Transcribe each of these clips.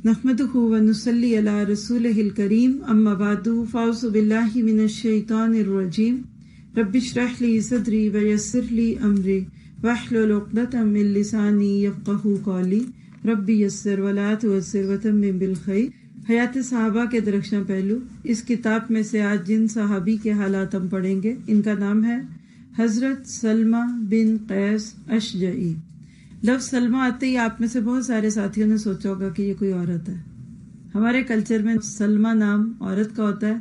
نحمده ونصلي على رسوله الكريم اما بعد فاعوذ بالله من الشيطان الرجيم رب اشرح لي صدري ويسر لي امري واحلل عقدة من لساني يفقهوا قولي رب يسر ولا تعسر وتمم بالخير۔ حیات صحابہ کے درخشاں پہلو، اس کتاب میں سے آج جن صحابی کے حالات ہم پڑھیں گے ان کا نام ہے حضرت سلمہ بن قیس اشجعی۔ لفظ سلمہ آتے ہی آپ میں سے بہت سارے ساتھیوں نے سوچا ہوگا کہ یہ کوئی عورت ہے۔ ہمارے کلچر میں سلمہ نام عورت کا ہوتا ہے،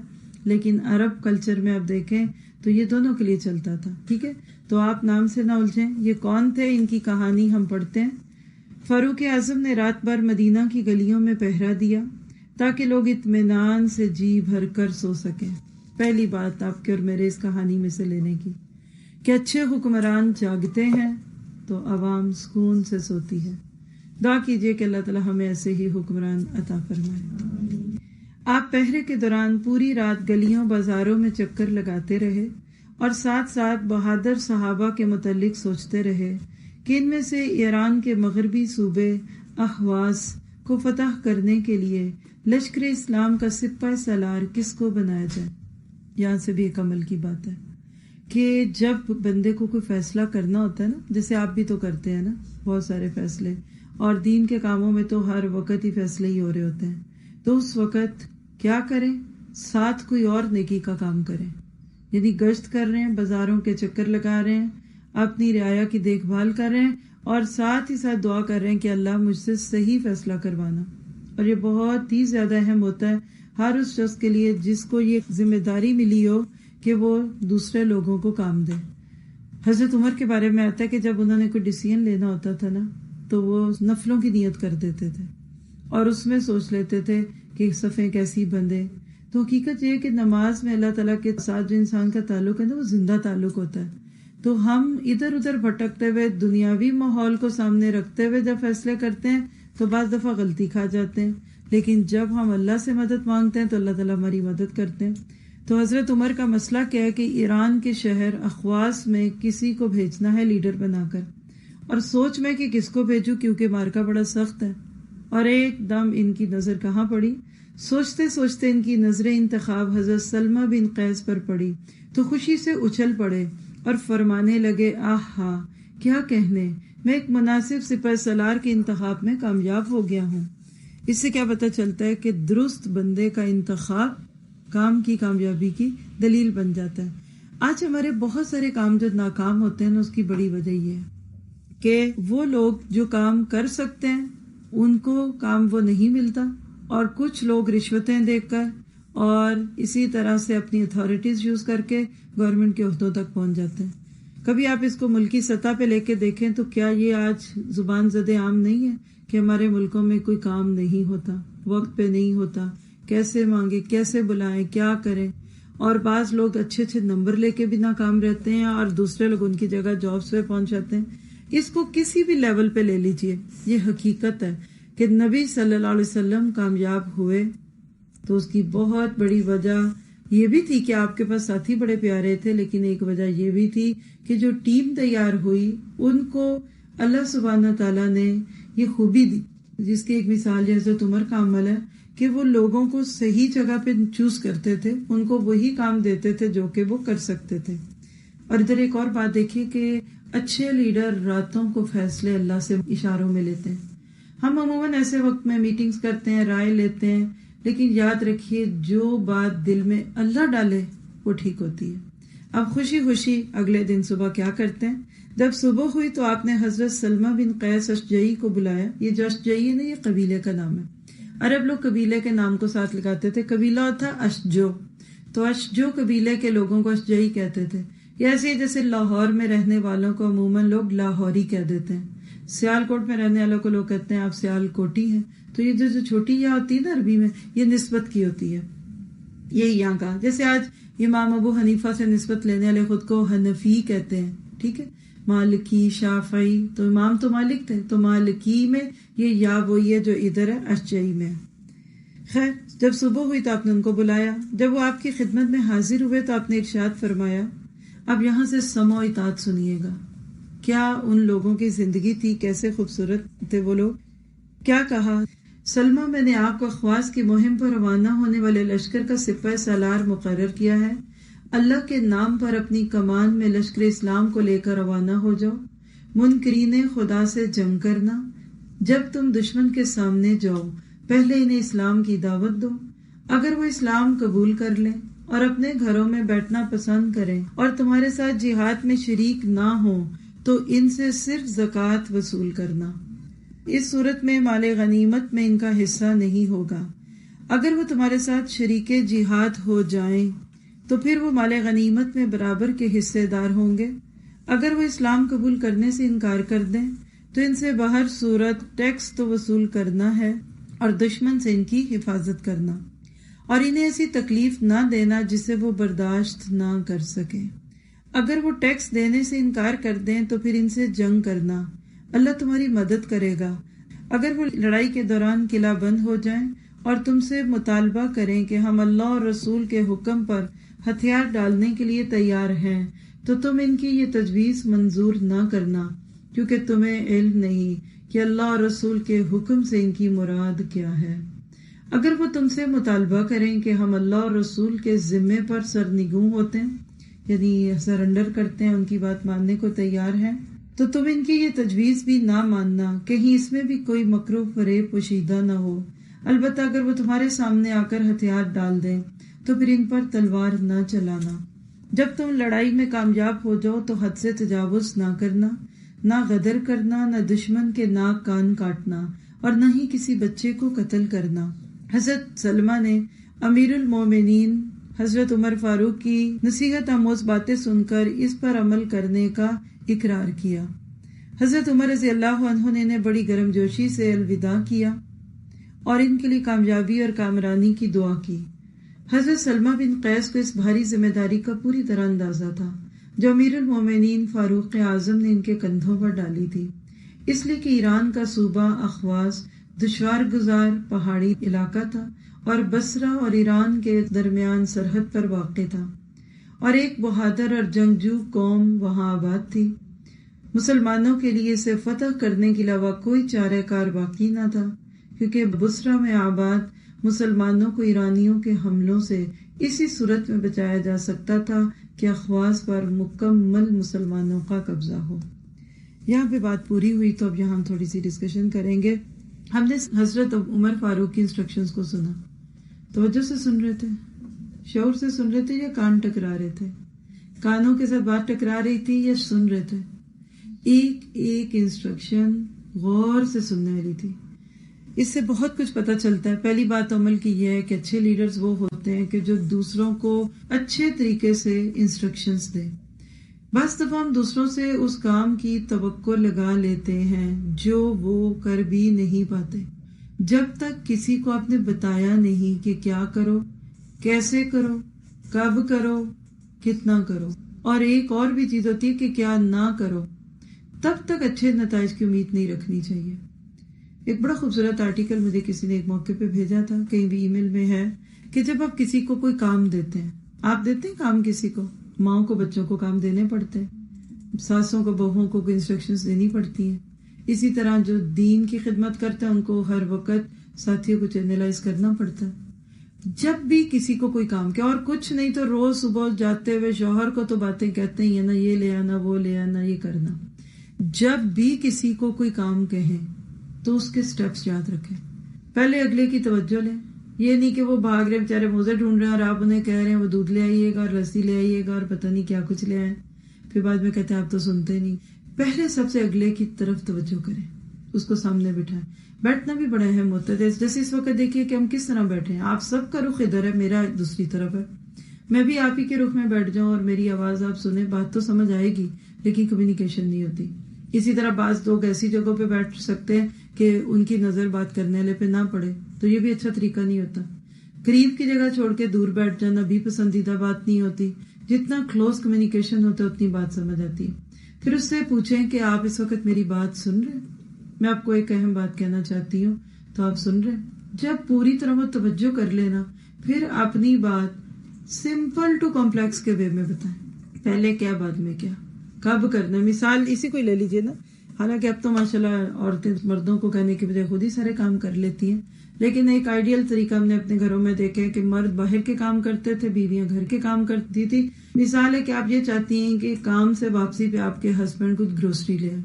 لیکن عرب کلچر میں آپ دیکھیں تو یہ دونوں کے لیے چلتا تھا، ٹھیک ہے؟ تو آپ نام سے نہ الجھیں۔ یہ کون تھے، ان کی کہانی ہم پڑھتے ہیں۔ فاروق اعظم نے رات بھر مدینہ کی گلیوں میں پہرا دیا تاکہ لوگ اطمینان سے جی بھر کر سو سکیں۔ پہلی بات آپ کے اور میرے اس کہانی میں سے لینے کی کہ اچھے حکمران جاگتے ہیں تو عوام سکون سے سوتی ہے۔ دعا کیجئے کہ اللہ تعالی ہمیں ایسے ہی حکمران عطا فرمائے۔ آپ پہرے کے دوران پوری رات گلیوں بازاروں میں چکر لگاتے رہے اور ساتھ ساتھ بہادر صحابہ کے متعلق سوچتے رہے کہ ان میں سے ایران کے مغربی صوبے احواز کو فتح کرنے کے لیے لشکر اسلام کا سپہ سالار کس کو بنایا جائے۔ یہاں سے بھی ایک عمل کی بات ہے کہ جب بندے کو کوئی فیصلہ کرنا ہوتا ہے نا، جیسے آپ بھی تو کرتے ہیں نا بہت سارے فیصلے، اور دین کے کاموں میں تو ہر وقت ہی فیصلے ہی ہو رہے ہوتے ہیں، تو اس وقت کیا کریں؟ ساتھ کوئی اور نیکی کا کام کریں، یعنی گشت کر رہے ہیں، بازاروں کے چکر لگا رہے ہیں، اپنی رعایا کی دیکھ بھال کر رہے ہیں، اور ساتھ ہی ساتھ دعا کر رہے ہیں کہ اللہ مجھ سے صحیح فیصلہ کروانا۔ اور یہ بہت ہی زیادہ اہم ہوتا ہے ہر اس شخص کے لیے جس کو یہ ذمہ داری ملی ہو کہ وہ دوسرے لوگوں کو کام دے۔ حضرت عمر کے بارے میں آتا ہے کہ جب انہوں نے کوئی ڈیسیژن لینا ہوتا تھا نا تو وہ نفلوں کی نیت کر دیتے تھے اور اس میں سوچ لیتے تھے کہ صفیں کیسی بندے۔ تو حقیقت یہ ہے کہ نماز میں اللہ تعالیٰ کے ساتھ جو انسان کا تعلق ہے نا وہ زندہ تعلق ہوتا ہے۔ تو ہم ادھر ادھر بھٹکتے ہوئے دنیاوی ماحول کو سامنے رکھتے ہوئے جب فیصلے کرتے ہیں تو بعض دفعہ غلطی کھا جاتے ہیں، لیکن جب ہم اللہ سے مدد مانگتے ہیں تو اللہ تعالیٰ ہماری مدد کرتے ہیں۔ تو حضرت عمر کا مسئلہ کیا ہے کہ ایران کے شہر اخواس میں کسی کو بھیجنا ہے لیڈر بنا کر، اور سوچ میں کہ کس کو بھیجوں کیونکہ مارکا بڑا سخت ہے۔ اور ایک دم ان کی نظر کہاں پڑی؟ سوچتے سوچتے ان کی نظر انتخاب حضرت سلمہ بن قیس پر پڑی تو خوشی سے اچھل پڑے اور فرمانے لگے، آہا کیا کہنے، میں ایک مناسب سپہ سالار کے انتخاب میں کامیاب ہو گیا ہوں۔ اس سے کیا پتہ چلتا ہے کہ درست بندے کا انتخاب کام کی کامیابی کی دلیل بن جاتا ہے۔ آج ہمارے بہت سارے کام جو ناکام ہوتے ہیں نا، اس کی بڑی وجہ یہ ہے کہ وہ لوگ جو کام کر سکتے ہیں ان کو کام وہ نہیں ملتا، اور کچھ لوگ رشوتیں دے کر اور اسی طرح سے اپنی اتھارٹیز یوز کر کے گورنمنٹ کے عہدوں تک پہنچ جاتے ہیں۔ کبھی آپ اس کو ملکی سطح پہ لے کے دیکھیں تو کیا یہ آج زبان زدے عام نہیں ہے کہ ہمارے ملکوں میں کوئی کام نہیں ہوتا، وقت پہ نہیں ہوتا، کیسے مانگے، کیسے بلائیں، کیا کریں، اور بعض لوگ اچھے اچھے نمبر لے کے بھی ناکام رہتے ہیں اور دوسرے لوگ ان کی جگہ جابس پہ پہنچ جاتے ہیں۔ اس کو کسی بھی لیول پہ لے لیجئے، یہ حقیقت ہے کہ نبی صلی اللہ علیہ وسلم کامیاب ہوئے تو اس کی بہت بڑی وجہ یہ بھی تھی کہ آپ کے پاس ساتھی بڑے پیارے تھے، لیکن ایک وجہ یہ بھی تھی کہ جو ٹیم تیار ہوئی ان کو اللہ سبحانہ تعالیٰ نے یہ خوبی دی، جس کی ایک مثال حضرت عمر کا عمل ہے کہ وہ لوگوں کو صحیح جگہ پہ چوز کرتے تھے، ان کو وہی کام دیتے تھے جو کہ وہ کر سکتے تھے۔ اور ادھر ایک اور بات دیکھیے کہ اچھے لیڈر راتوں کو فیصلے اللہ سے اشاروں میں لیتے ہیں۔ ہم عموماً ایسے وقت میں میٹنگز کرتے ہیں، رائے لیتے ہیں، لیکن یاد رکھیے جو بات دل میں اللہ ڈالے وہ ٹھیک ہوتی ہے۔ اب خوشی خوشی اگلے دن صبح کیا کرتے ہیں؟ جب صبح ہوئی تو آپ نے حضرت سلمہ بن قیس اشجعی کو بلایا۔ یہ جو اشجعی ہے نا، یہ قبیلے کا نام ہے۔ عرب لوگ قبیلے کے نام کو ساتھ لگاتے تھے۔ قبیلہ تھا اشجو، تو اشجو قبیلے کے لوگوں کو اشجعی کہتے تھے۔ یہ ایسے جیسے لاہور میں رہنے والوں کو عموماً لوگ لاہوری کہہ دیتے ہیں، سیال کوٹ میں رہنے والوں کو لوگ کہتے ہیں آپ سیال کوٹی ہیں۔ تو یہ جو چھوٹی یا ہوتی ہے نا عربی میں، یہ نسبت کی ہوتی ہے، یہی یہاں کا۔ جیسے آج امام ابو حنیفہ سے نسبت لینے والے خود کو حنفی کہتے ہیں، ٹھیک ہے، مالکی، شافعی، تو امام تو مالک تھے، تو مالکی میں یہ یا وہی ہے جو ادھر ہے اشجعی میں۔ خیر، جب صبح ہوئی تو آپ نے ان کو بلایا۔ جب وہ آپ کی خدمت میں حاضر ہوئے تو آپ نے ارشاد فرمایا، اب یہاں سے سمع و اطاعت سنیے گا۔ کیا ان لوگوں کی زندگی تھی، کیسے خوبصورت تھے وہ لوگ۔ کیا کہا؟ سلمہ بن عاق کو اخواز کی مہم پر روانہ ہونے والے لشکر کا سپہ سالار مقرر کیا ہے۔ اللہ کے نام پر اپنی کمان میں لشکر اسلام کو لے کر روانہ ہو جاؤ۔ منکرین خدا سے جنگ کرنا۔ جب تم دشمن کے سامنے جاؤ پہلے انہیں اسلام کی دعوت دو۔ اگر وہ اسلام قبول کر لیں اور اپنے گھروں میں بیٹھنا پسند کریں اور تمہارے ساتھ جہاد میں شریک نہ ہوں تو ان سے صرف زکوٰۃ وصول کرنا۔ اس صورت میں مال غنیمت میں ان کا حصہ نہیں ہوگا۔ اگر وہ تمہارے ساتھ شریک جہاد ہو جائیں تو پھر وہ مال غنیمت میں برابر کے حصے دار ہوں گے۔ اگر وہ اسلام قبول کرنے سے انکار کر دیں تو ان سے بہر صورت ٹیکس تو وصول کرنا ہے اور دشمن سے ان کی حفاظت کرنا، اور انہیں ایسی تکلیف نہ دینا جسے وہ برداشت نہ کر سکیں۔ اگر وہ ٹیکس دینے سے انکار کر دیں تو پھر ان سے جنگ کرنا، اللہ تمہاری مدد کرے گا۔ اگر وہ لڑائی کے دوران قلعہ بند ہو جائیں اور تم سے مطالبہ کریں کہ ہم اللہ اور رسول کے حکم پر ہتھیار ڈالنے کے لیے تیار ہیں تو تم ان کی یہ تجویز منظور نہ کرنا، کیونکہ تمہیں علم نہیں کہ اللہ اور رسول کے حکم سے ان کی مراد کیا ہے۔ اگر وہ تم سے مطالبہ کریں کہ ہم اللہ اور رسول کے ذمے پر سرنگوں ہوتے ہیں، یعنی سرنڈر کرتے ہیں، ان کی بات ماننے کو تیار ہیں، تو تم ان کی یہ تجویز بھی نہ ماننا، کہیں اس میں بھی کوئی مکر و فریب پوشیدہ نہ ہو۔ البتہ اگر وہ تمہارے سامنے آ کر ہتھیار ڈال دیں تو پھر ان پر تلوار نہ چلانا۔ جب تم لڑائی میں کامیاب ہو جاؤ تو حد سے تجاوز نہ کرنا، نہ غدر کرنا، نہ دشمن کے ناک کان کاٹنا، اور نہ ہی کسی بچے کو قتل کرنا۔ حضرت سلمہ نے امیر المومنین حضرت عمر فاروق کی نصیحت آموز باتیں سن کر اس پر عمل کرنے کا اقرار کیا۔ حضرت عمر رضی اللہ عنہ نے انہیں بڑی گرم جوشی سے الوداع کیا اور ان کے لیے کامیابی اور کامرانی کی دعا کی۔ حضرت سلمہ بن قیس کو اس بھاری ذمہ داری کا پوری طرح اندازہ تھا جو امیر المومنین فاروق اعظم نے ان کے کندھوں پر ڈالی تھی، اس لیے کہ ایران کا صوبہ اخواز دشوار گزار پہاڑی علاقہ تھا اور بصرہ اور ایران کے درمیان سرحد پر واقع تھا، اور ایک بہادر اور جنگجو قوم وہاں آباد تھی۔ مسلمانوں کے لیے اسے فتح کرنے کے علاوہ کوئی چارہ کار باقی نہ تھا، کیونکہ بصرہ میں آباد مسلمانوں کو ایرانیوں کے حملوں سے اسی صورت میں بچایا جا سکتا تھا کہ اخواز پر مکمل مسلمانوں کا قبضہ ہو۔ یہاں پہ بات پوری ہوئی، تو اب یہاں ہم تھوڑی سی ڈسکشن کریں گے۔ ہم نے حضرت عمر فاروق کی انسٹرکشنز کو سنا، توجہ سے سن رہے تھے، شعور سے سن رہے تھے، یا کان ٹکرا رہے تھے؟ کانوں کے ساتھ بات ٹکرا رہی تھی یا سن رہے تھے؟ ایک ایک انسٹرکشن غور سے سننے والی تھی۔ اس سے بہت کچھ پتہ چلتا ہے۔ پہلی بات عمل کی یہ ہے کہ اچھے لیڈرز وہ ہوتے ہیں کہ جو دوسروں کو اچھے طریقے سے انسٹرکشنز دیں۔ بعض دفعہ ہم دوسروں سے اس کام کی توقع لگا لیتے ہیں جو وہ کر بھی نہیں پاتے، جب تک کسی کو آپ نے بتایا نہیں کہ کیا کرو، کیسے کرو، کب کرو، کتنا کرو، اور ایک اور بھی چیز ہوتی ہے کہ کیا نہ کرو، تب تک اچھے نتائج کی امید نہیں رکھنی چاہیے۔ ایک بڑا خوبصورت آرٹیکل مجھے کسی نے ایک موقع پہ بھیجا تھا، کہیں بھی ای میل میں ہے، کہ جب آپ کسی کو کوئی کام دیتے ہیں، آپ دیتے ہیں کام کسی کو، ماؤں کو بچوں کو کام دینے پڑتے ہیں، ساسوں کو بہووں کو انسٹرکشنز دینی پڑتی ہیں، اسی طرح جو دین کی خدمت کرتے ہیں ان کو ہر وقت ساتھیوں کو چینلائز کرنا پڑتا ہے۔ جب بھی کسی کو کوئی کام کیا، اور کچھ نہیں تو روز صبح جاتے ہوئے شوہر کو تو باتیں کہتے ہی ہیں نا، یہ لے آنا، وہ لے آنا، یہ کرنا۔ جب بھی کسی کو کوئی کام کہیں تو اس کے سٹیپس یاد رکھیں، پہلے اگلے کی توجہ لیں۔ یہ نہیں کہ وہ بھاگ رہے بیچارے موزے ڈھونڈ رہے ہیں اور آپ انہیں کہہ رہے ہیں وہ دودھ لے آئیے گا اور لسی لے آئیے گا اور پتہ نہیں کیا کچھ لے آئیں، پھر بعد میں کہتے ہیں آپ تو سنتے نہیں۔ پہلے سب سے اگلے کی طرف توجہ کریں، اس کو سامنے بٹھائیں۔ بیٹھنا بھی بڑا اہم ہوتا ہے، جیسے اس وقت دیکھیے کہ ہم کس طرح بیٹھے ہیں، آپ سب کا رخ ادھر ہے، میرا دوسری طرف ہے، میں بھی آپ ہی کے رخ میں بیٹھ جاؤں اور میری آواز آپ سنیں، بات تو سمجھ آئے گی لیکن کمیونیکیشن نہیں ہوتی۔ اسی طرح بعض لوگ ایسی جگہوں پہ بیٹھ سکتے ہیں کہ ان کی نظر بات کرنے والے پہ نہ پڑے، تو یہ بھی اچھا طریقہ نہیں ہوتا۔ قریب کی جگہ چھوڑ کے دور بیٹھ جانا بھی پسندیدہ بات نہیں ہوتی۔ جتنا کلوز کمیونیکیشن ہوتا ہے اتنی بات سمجھ آتی ہے۔ پھر اس سے پوچھیں کہ آپ اس وقت میری بات سن رہے ہیں، میں آپ کو ایک اہم بات کہنا چاہتی ہوں، تو آپ سن رہے ہیں؟ جب پوری طرح وہ توجہ کر لینا، پھر اپنی بات سمپل ٹو کمپلیکس کے وے میں بتائیں، پہلے کیا بعد میں کیا، کب کرنا۔ مثال اسی کو لے لیجیے نا، حالانکہ اب تو ماشاءاللہ عورتیں مردوں کو کہنے کے بجائے خود ہی سارے کام کر لیتی ہیں، لیکن ایک آئیڈیل طریقہ ہم نے اپنے گھروں میں دیکھا ہے کہ مرد باہر کے کام کرتے تھے، بیویاں گھر کے کام کرتی تھی۔ مثال ہے کہ آپ یہ چاہتی ہیں کہ کام سے واپسی پہ آپ کے ہسبینڈ کچھ گروسری لے آئیں،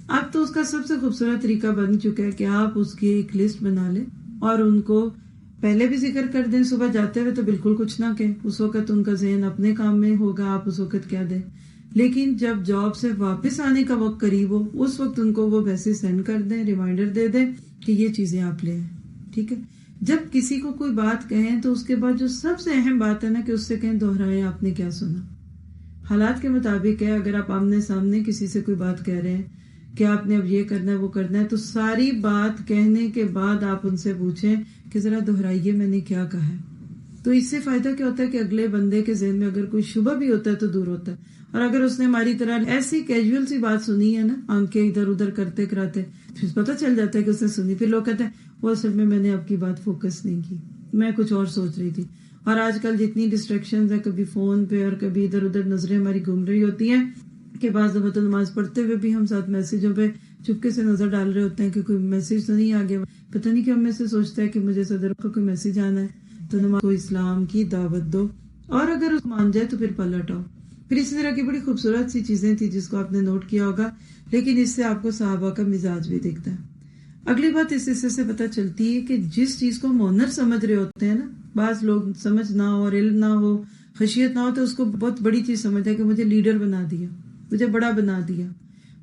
اب تو اس کا سب سے خوبصورت طریقہ بن چکا ہے کہ آپ اس کی ایک لسٹ بنا لیں اور ان کو پہلے بھی ذکر کر دیں، صبح جاتے ہوئے تو بالکل کچھ نہ کہیں، اس وقت ان کا ذہن اپنے کام میں ہوگا، آپ اس وقت کیا دیں، لیکن جب جاب سے واپس آنے کا وقت قریب ہو اس وقت ان کو وہ ویسے سینڈ کر دیں، ریمائنڈر دے دیں کہ یہ چیزیں آپ لے آئیں، ٹھیک ہے۔ جب کسی کو کوئی بات کہیں تو اس کے بعد جو سب سے اہم بات ہے نا کہ اس سے کہیں دہرائیں آپ نے کیا سنا۔ حالات کے مطابق ہے، اگر آپ آمنے سامنے کسی سے کوئی بات کہہ رہے ہیں کہ آپ نے اب یہ کرنا ہے وہ کرنا ہے، تو ساری بات کہنے کے بعد آپ ان سے پوچھیں کہ ذرا دہرائیے میں نے کیا کہا ہے۔ تو اس سے فائدہ کیا ہوتا ہے کہ اگلے بندے کے ذہن میں اگر کوئی شبہ بھی ہوتا ہے تو دور ہوتا ہے، اور اگر اس نے ہماری طرح ایسی کیجول سی بات سنی ہے نا، آنکھیں ادھر ادھر کرتے کراتے، پھر پتہ چل جاتا ہے کہ اس نے سنی، پھر لوگ کہتے ہیں وہ اصل میں نے آپ کی بات فوکس نہیں کی، میں کچھ اور سوچ رہی تھی۔ اور آج کل جتنی ڈسٹریکشنز ہیں، کبھی فون پہ اور کبھی ادھر ادھر نظریں ہماری گھوم رہی ہوتی ہیں کہ بعض دفعہ تو نماز پڑھتے ہوئے بھی ہم ساتھ میسیجوں پہ چپکے سے نظر ڈال رہے ہوتے ہیں کہ کوئی میسیج تو نہیں آگے، پتہ نہیں کہ ہم میں سے سوچتا ہے کہ مجھے صدر کا کوئی میسیج آنا ہے، تو نماز کو اسلام کی دعوت دو، اور اگر اس مان جائے تو پھر پلٹ آؤ۔ پھر اسی طرح کی بڑی خوبصورت سی چیزیں تھی جس کو آپ نے نوٹ کیا ہوگا، لیکن اس سے آپ کو صحابہ کا مزاج بھی دکھتا ہے۔ اگلی بات اس حصے سے پتہ چلتی ہے کہ جس چیز کو ہم آنر سمجھ رہے ہوتے ہیں نا، بعض لوگ سمجھ نہ ہو اور علم نہ ہو، خشیت نہ ہو، تو اس کو بہت بڑی چیز سمجھتا ہے کہ مجھے لیڈر بنا دیا، مجھے بڑا بنا دیا،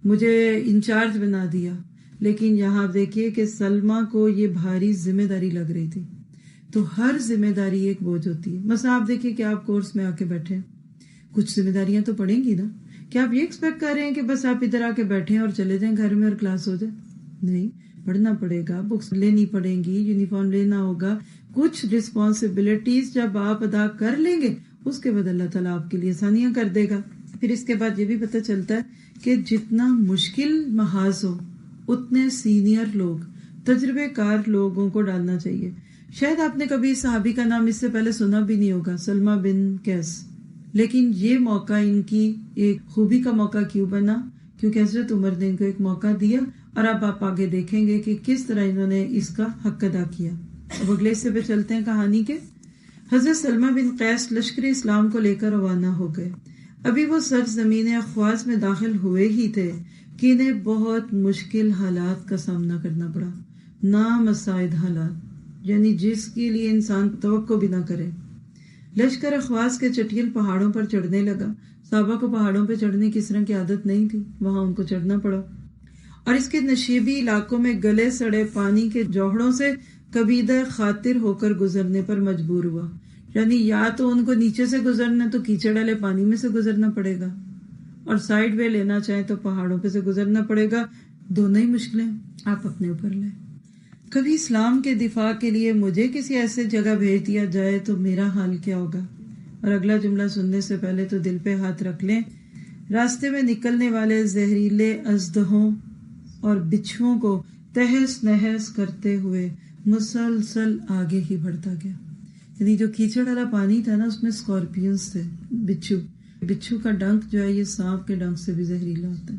مجھے انچارج بنا دیا۔ لیکن یہاں دیکھیے کہ سلمہ کو یہ بھاری ذمہ داری لگ رہی تھی، تو ہر ذمہ داری ایک بوجھ ہوتی ہے۔ مثلا آپ دیکھیے کہ آپ کورس میں آ کے بیٹھے ہیں، کچھ ذمہ داریاں تو پڑیں گی نا، کیا آپ یہ ایکسپیکٹ کر رہے ہیں کہ بس آپ ادھر آ کے بیٹھیں اور چلے جائیں گھر میں اور کلاس ہو جائے؟ نہیں، پڑھنا پڑے گا، بکس لینی پڑیں گی، یونیفارم لینا ہوگا، کچھ رسپانسبلٹیز جب آپ ادا کر لیں گے اس کے بعد اللہ تعالیٰ آپ کے لیے آسانیاں کر دے گا۔ پھر اس کے بعد یہ بھی پتہ چلتا ہے کہ جتنا مشکل محاذ ہو اتنے سینئر لوگ، تجربے کار لوگوں کو ڈالنا چاہیے۔ شاید آپ نے کبھی صحابی کا نام اس سے پہلے سنا بھی نہیں ہوگا، سلمہ بن قیس، لیکن یہ موقع ان کی ایک خوبی کا موقع کیوں بنا؟ کیونکہ حضرت عمر نے ان کو ایک موقع دیا، اور اب آپ آگے دیکھیں گے کہ کس طرح انہوں نے اس کا حق ادا کیا۔ اب اگلے حصے پہ چلتے ہیں کہانی کے۔ حضرت سلمہ بن قیس لشکر اسلام کو لے کر روانہ ہو گئے۔ ابھی وہ سرزمین اخواز میں داخل ہوئے ہی تھے کہ انہیں بہت مشکل حالات کا سامنا کرنا پڑا، نامساعد حالات، یعنی جس کے لیے انسان توقع بھی نہ کرے۔ لشکر اخواز کے چٹیل پہاڑوں پر چڑھنے لگا۔ صحابہ کو پہاڑوں پہ چڑھنے کی اس طرح کی عادت نہیں تھی، وہاں ان کو چڑھنا پڑا، اور اس کے نشیبی علاقوں میں گلے سڑے پانی کے جوہڑوں سے کبیدہ خاطر ہو کر گزرنے پر مجبور ہوا۔ یعنی یا تو ان کو نیچے سے گزرنا تو کیچڑ والے پانی میں سے گزرنا پڑے گا، اور سائیڈ وے لینا چاہیں تو پہاڑوں پہ سے گزرنا پڑے گا، دونوں ہی مشکلیں آپ اپنے اوپر لیں۔ کبھی اسلام کے دفاع کے لیے مجھے کسی ایسے جگہ بھیج دیا جائے تو میرا حال کیا ہوگا؟ اور اگلا جملہ سننے سے پہلے تو دل پہ ہاتھ رکھ لیں، راستے میں نکلنے والے زہریلے اژدہوں اور بچھوؤں کو تہس نہس کرتے ہوئے مسلسل آگے ہی بڑھتا گیا۔ یعنی جو کیچڑ والا پانی تھا نا، اس میں اسکارپینز تھے، بچھو کا ڈنک جو ہے یہ سانپ کے ڈنک سے بھی زہریلا ہوتا ہے۔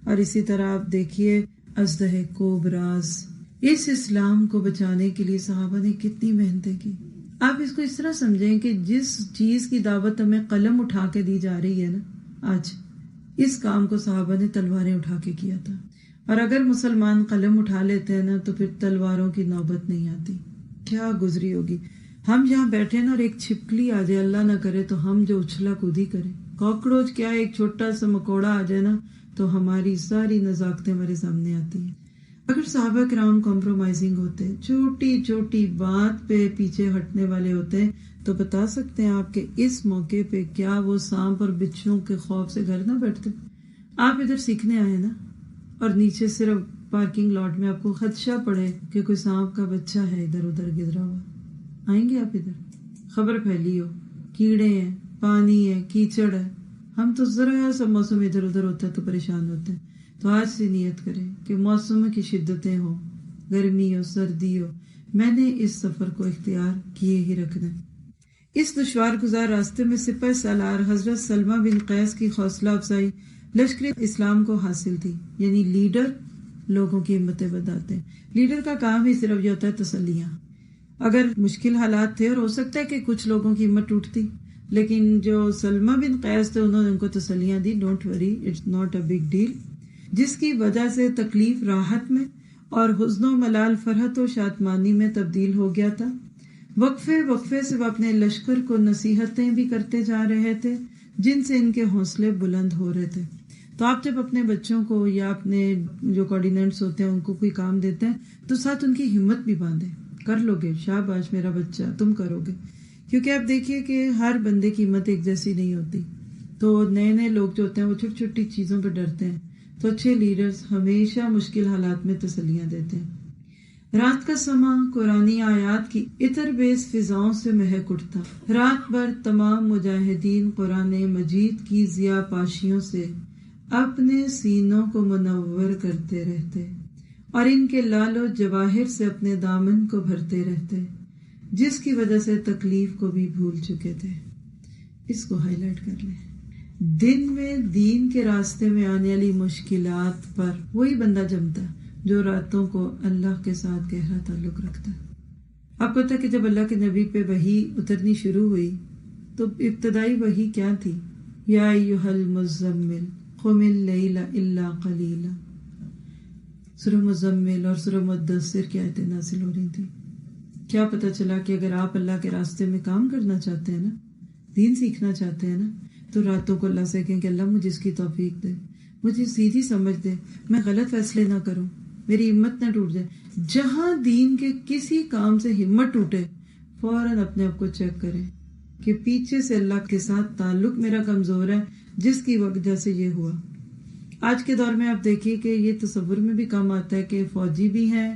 اور اسی طرح آپ دیکھیے اژدہے کوبراز، اس اسلام کو بچانے کے لیے صحابہ نے کتنی محنتیں کی۔ آپ اس کو اس طرح سمجھیں کہ جس چیز کی دعوت ہمیں قلم اٹھا کے دی جا رہی ہے نا آج، اس کام کو صحابہ نے تلواریں اٹھا کے کیا تھا، اور اگر مسلمان قلم اٹھا لیتے ہیں نا تو پھر تلواروں کی نوبت نہیں آتی۔ کیا گزری ہوگی؟ ہم یہاں بیٹھے نا اور ایک چھپکلی آ جائے، اللہ نہ کرے، تو ہم جو اچھلا کودی کریں، کاکروچ کیا ایک چھوٹا سا مکوڑا آ جائے نا تو ہماری ساری نزاکتیں ہمارے سامنے آتی ہیں۔ اگر صحابہ کرام کمپرومائزنگ ہوتے، چھوٹی چھوٹی بات پہ پیچھے ہٹنے والے ہوتے، تو بتا سکتے ہیں آپ کہ اس موقع پہ کیا وہ سانپ اور بچھوؤں کے خوف سے گھر نہ بیٹھتے؟ آپ ادھر سیکھنے آئے نا، اور نیچے صرف پارکنگ لاٹ میں آپ کو خدشہ پڑے کہ کوئی سانپ کا بچہ ہے ادھر ادھر گزرا ہوا، آئیں گے آپ ادھر؟ خبر پھیلی ہو، کیڑے ہیں، پانی ہے، کیچڑ ہے، ہم تو ذرا سا موسم ادھر ادھر ہوتا ہے تو پریشان ہوتے ہیں۔ تو آج سے نیت کریں کہ موسم کی شدتیں ہوں، گرمی ہو، سردی ہو، میں نے اس سفر کو اختیار کیے ہی رکھنا۔ اس دشوار گزار راستے میں سپہ سالار حضرت سلمہ بن قیس کی حوصلہ افزائی، لشکر اسلام کو حاصل تھی، یعنی لیڈر لوگوں کی ہمتیں بتاتے ہیں. لیڈر کا کام ہی صرف یہ ہوتا ہے تسلیاں. اگر مشکل حالات تھے اور ہو سکتا ہے کہ کچھ لوگوں کی ہمت ٹوٹتی، لیکن جو سلمہ بن قیس تھے انہوں نے ان کو تسلیاں دی. Don't worry, it's not a big deal. جس کی وجہ سے تکلیف راحت میں اور حزن و ملال فرحت و شادمانی میں تبدیل ہو گیا تھا. وقفے وقفے سے وہ اپنے لشکر کو نصیحتیں بھی کرتے جا رہے تھے جن سے ان کے حوصلے بلند ہو رہے تھے. تو آپ جب اپنے بچوں کو یا اپنے جو کوآرڈینیٹرز ہوتے ہیں ان کو کوئی کام دیتے ہیں تو ساتھ ان کی ہمت بھی باندھیں. کر لو گے، شاباش میرا بچہ، تم کرو گے. کیونکہ آپ دیکھیے کہ ہر بندے کی ہمت ایک جیسی نہیں ہوتی. تو نئے نئے لوگ جو ہوتے ہیں وہ چھوٹی چھوٹی چیزوں پہ ڈرتے ہیں. تو اچھے لیڈرز ہمیشہ مشکل حالات میں تسلیاں دیتے ہیں. رات کا سما قرآنی آیات کی عطر بیز فضاؤں سے مہک اٹھتا. رات بھر تمام مجاہدین قرآن مجید کی ضیاء پاشیوں سے اپنے سینوں کو منور کرتے رہتے اور ان کے لال و جواہر سے اپنے دامن کو بھرتے رہتے، جس کی وجہ سے تکلیف کو بھی بھول چکے تھے. اس کو ہائی لائٹ کر لیں. دن میں دین کے راستے میں آنے والی مشکلات پر وہی بندہ جمتا ہے جو راتوں کو اللہ کے ساتھ گہرا تعلق رکھتا ہے. آپ کو پتا ہے کہ جب اللہ کے نبی پہ وحی اترنی شروع ہوئی تو ابتدائی وحی کیا تھی؟ یا ایھا المزمل قم اللیل الا قلیلا. سورہ مزمل اور سورہ مدثر کی آیتیں نازل ہو رہی تھی. کیا پتا چلا کہ اگر آپ اللہ کے راستے میں کام کرنا چاہتے ہیں نا، دین سیکھنا چاہتے ہیں نا، تو راتوں کو اللہ سے کہیں کہ اللہ مجھے اس کی توفیق دے، مجھے سیدھی سمجھ دے، میں غلط فیصلے نہ کروں، میری ہمت نہ ٹوٹ جائے. جہاں دین کے کسی کام سے ہمت ٹوٹے فوراً اپنے آپ کو چیک کریں کہ پیچھے سے اللہ کے ساتھ تعلق میرا کمزور ہے جس کی وجہ سے یہ ہوا. آج کے دور میں آپ دیکھیے کہ یہ تصور میں بھی کم آتا ہے کہ فوجی بھی ہیں،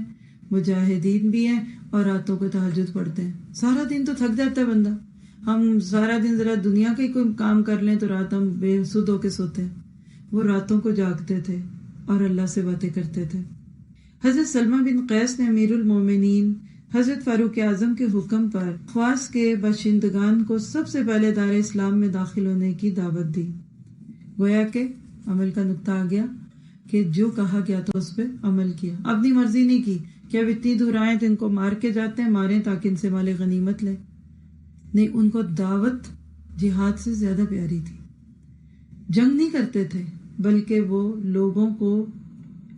مجاہدین بھی ہیں اور راتوں کو تہجد پڑھتے ہیں. سارا دن تو تھک جاتا ہے بندہ. ہم سارا دن ذرا دنیا کا ہی کوئی کام کر لیں تو رات ہم بے سود ہو کے سوتے ہیں. وہ راتوں کو جاگتے تھے اور اللہ سے باتیں کرتے تھے. حضرت سلمہ بن قیس نے امیر المومنین حضرت فاروق اعظم کے حکم پر خواص کے باشندگان کو سب سے پہلے دار اسلام میں داخل ہونے کی دعوت دی. گویا کہ عمل کا نقطہ آ گیا کہ جو کہا گیا تھا اس پہ عمل کیا. اپنی مرضی نہیں کی کہ اب اتنی دور آئیں تو ان کو مار کے جاتے ہیں، ماریں تاکہ ان سے مال غنیمت لیں. نہیں، ان کو دعوت جہاد سے زیادہ پیاری تھی. جنگ نہیں کرتے تھے بلکہ وہ لوگوں کو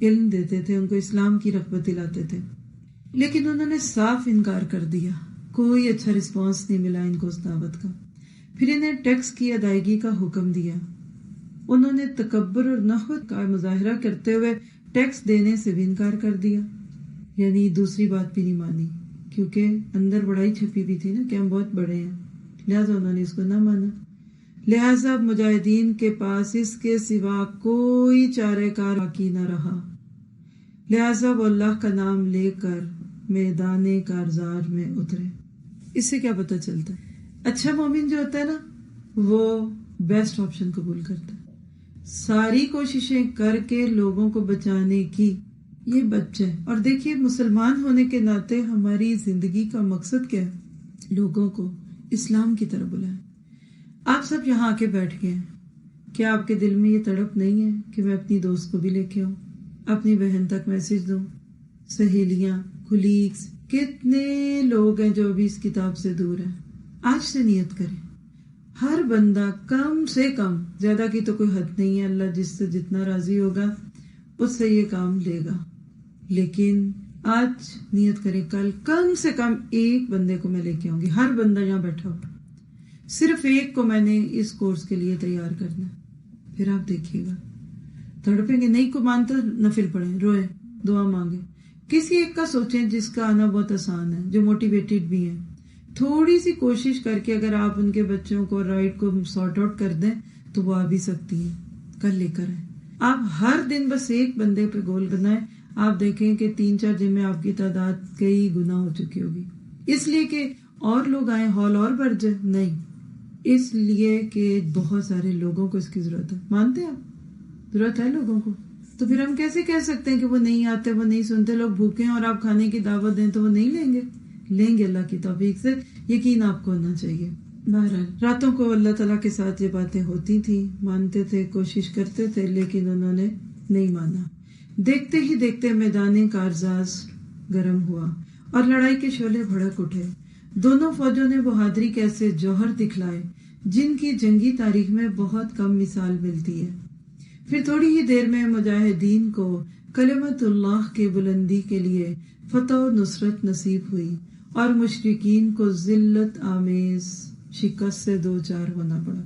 علم دیتے تھے، ان کو اسلام کی رغبت دلاتے تھے. لیکن انہوں نے صاف انکار کر دیا. کوئی اچھا رسپانس نہیں ملا ان کو اس دعوت کا. پھر انہیں ٹیکس کی ادائیگی کا حکم دیا. انہوں نے تکبر اور نخوت کا مظاہرہ کرتے ہوئے ٹیکس دینے سے بھی انکار کر دیا. یعنی دوسری بات بھی نہیں مانی، کیونکہ اندر بڑائی چھپی بھی تھی نا کہ ہم بہت بڑے ہیں، لہٰذا انہوں نے اس کو نہ مانا. لہٰذا مجاہدین کے پاس اس کے سوا کوئی چارہ کار باقی نہ رہا. لہٰذا وہ اللہ کا نام لے کر میدان کارزار میں اترے. اس سے کیا پتہ چلتا ہے؟ اچھا مومن جو ہوتا ہے نا وہ بیسٹ آپشن قبول کرتا ہے. ساری کوششیں کر کے لوگوں کو بچانے کی یہ بچے. اور دیکھیے مسلمان ہونے کے ناطے ہماری زندگی کا مقصد کیا ہے؟ لوگوں کو اسلام کی طرف بلائیں. آپ سب یہاں آ کے بیٹھ گئے ہیں، کیا آپ کے دل میں یہ تڑپ نہیں ہے کہ میں اپنی دوست کو بھی لے کے آؤں، اپنی بہن تک میسج دوں، سہیلیاں، کولیگز، کتنے لوگ ہیں جو ابھی اس کتاب سے دور ہیں. آج سے نیت کریں. ہر بندہ کم سے کم، زیادہ کی تو کوئی حد نہیں ہے، اللہ جس سے جتنا راضی ہوگا اس سے یہ کام لے گا. لیکن آج نیت کریں کل کم سے کم ایک بندے کو میں لے کے آؤں گی. ہر بندہ یہاں بیٹھا ہو، صرف ایک کو میں نے اس کورس کے لیے تیار کرنا. پھر آپ دیکھیے گا تڑپیں گے. نہیں کو مانتا نفل پڑھیں، روئیں، دعا مانگیں. کسی ایک کا سوچیں جس کا آنا بہت آسان ہے، جو موٹیویٹڈ بھی ہیں. تھوڑی سی کوشش کر کے اگر آپ ان کے بچوں کو رائٹ کو سارٹ آؤٹ کر دیں تو وہ آ بھی سکتی ہیں. کل لے کر آئیں. آپ ہر دن بس ایک بندے پہ گول بنائیں. آپ دیکھیں کہ 3-4 دن میں آپ کی تعداد کئی گنا ہو چکی ہوگی. اس لیے کہ اور لوگ آئیں، ہال اور بڑھ جائے؟ نہیں، اس لیے کہ بہت سارے لوگوں کو اس کی ضرورت ہے. مانتے ہیں آپ ضرورت ہے لوگوں کو؟ تو پھر ہم کیسے کہہ سکتے ہیں کہ وہ نہیں آتے، وہ نہیں سنتے، لوگ بھوکے ہیں اور آپ کھانے کی دعوت دیں تو وہ نہیں لیں گے؟ لیں گے اللہ کی توفیق سے. یقین آپ کو ہونا چاہیے. بہرحال راتوں کو اللہ تعالیٰ کے ساتھ یہ باتیں ہوتی تھیں، مانتے تھے، کوشش کرتے تھے، لیکن انہوں نے نہیں مانا۔ دیکھتے ہی دیکھتے میدان کارزاز گرم ہوا اور لڑائی کے شعلے بھڑک اٹھے۔ دونوں فوجوں نے بہادری کے ایسے جوہر دکھلائے جن کی جنگی تاریخ میں بہت کم مثال ملتی ہے۔ پھر تھوڑی ہی دیر میں مجاہدین کو کلمت اللہ کے بلندی کے لیے فتح و نصرت نصیب ہوئی اور مشرکین کو ذلت آمیز شکست سے دو چار ہونا پڑا۔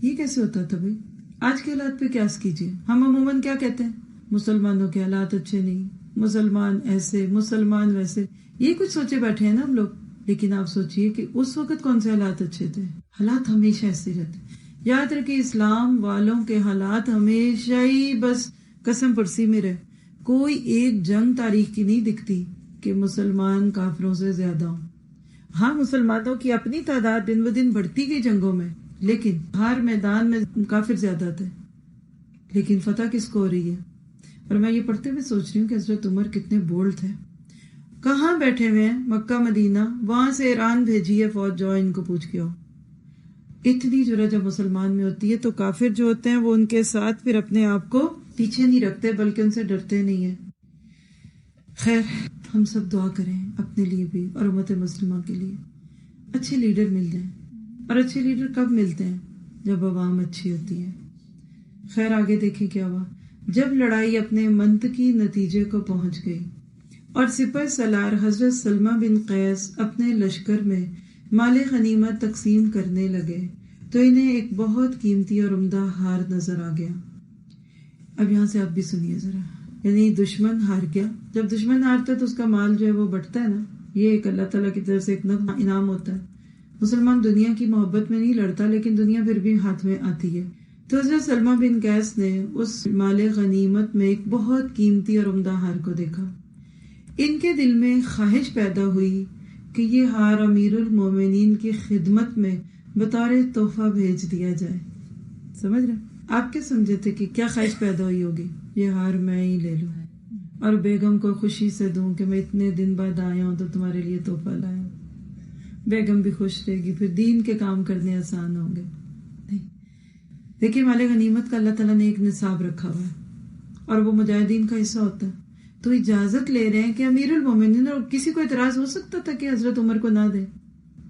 یہ کیسے ہوتا تھا بھائی؟ آج کے حالات پہ قیاس کیجیے۔ ہم عموماً کیا کہتے ہیں؟ مسلمانوں کے حالات اچھے نہیں، مسلمان ایسے، مسلمان ویسے، یہ کچھ سوچے بیٹھے ہیں نا ہم لوگ۔ لیکن آپ سوچئے کہ اس وقت کون سے حالات اچھے تھے؟ حالات ہمیشہ ایسے رہتے۔ یاد رکھیں، اسلام والوں کے حالات ہمیشہ ہی بس قسم پرسی میں رہے۔ کوئی ایک جنگ تاریخ کی نہیں دکھتی کہ مسلمان کافروں سے زیادہ ہوں۔ ہاں، مسلمانوں کی اپنی تعداد دن بدن بڑھتی گئی جنگوں میں، لیکن ہر میدان میں کافر زیادہ تھے۔ لیکن فتح کس کو ہو رہی ہے؟ اور میں یہ پڑھتے ہوئے سوچ رہی ہوں کہ حضرت عمر کتنے بولڈ تھے۔ کہاں بیٹھے ہوئے ہیں؟ مکہ مدینہ، وہاں سے ایران بھیجی ہے فوج، جاؤ ان کو پوچھ کے آؤ۔ اتنی جرأت جب مسلمان میں ہوتی ہے تو کافر جو ہوتے ہیں وہ ان کے ساتھ پھر اپنے آپ کو پیچھے نہیں رکھتے بلکہ ان سے ڈرتے نہیں ہیں۔ خیر، ہم سب دعا کریں اپنے لیے بھی اور امت مسلمہ کے لیے، اچھے لیڈر مل جائیں۔ اور اچھے لیڈر کب ملتے ہیں؟ جب عوام اچھی ہوتی ہے۔ خیر، آگے دیکھیں کیا ہوا۔ جب لڑائی اپنے منطقی نتیجے کو پہنچ گئی اور سپہ سالار حضرت سلمہ بن قیس اپنے لشکر میں مال غنیمت تقسیم کرنے لگے تو انہیں ایک بہت قیمتی اور عمدہ ہار نظر آ گیا۔ اب یہاں سے آپ بھی سنیے ذرا، یعنی دشمن ہار گیا۔ جب دشمن ہارتا ہے تو اس کا مال جو ہے وہ بٹتا ہے نا، یہ ایک اللہ تعالیٰ کی طرف سے ایک انعام ہوتا ہے۔ مسلمان دنیا کی محبت میں نہیں لڑتا، لیکن دنیا پھر بھی ہاتھ میں آتی ہے۔ تو حضرت سلمہ بن قیس نے اس مال غنیمت میں ایک بہت قیمتی اور عمدہ ہار کو دیکھا۔ ان کے دل میں خواہش پیدا ہوئی کہ یہ ہار امیر المومنین کی خدمت میں بطور تحفہ بھیج دیا جائے۔ سمجھ رہے؟ آپ کیا سمجھے تھے کہ کیا خواہش پیدا ہوئی ہوگی؟ یہ ہار میں ہی لے لوں اور بیگم کو خوشی سے دوں کہ میں اتنے دن بعد آیا ہوں تو تمہارے لیے تحفہ لایا ہوں۔ بیگم بھی خوش رہے گی، پھر دین کے کام کرنے آسان ہوں گے۔ نہیں، دیکھیں، مال غنیمت کا اللہ تعالیٰ نے ایک نصاب رکھا ہوا ہے اور وہ مجاہدین کا حصہ ہوتا ہے۔ تو اجازت لے رہے ہیں کہ امیر المومنین، اور کسی کو اعتراض ہو سکتا تھا کہ حضرت عمر کو نہ دے،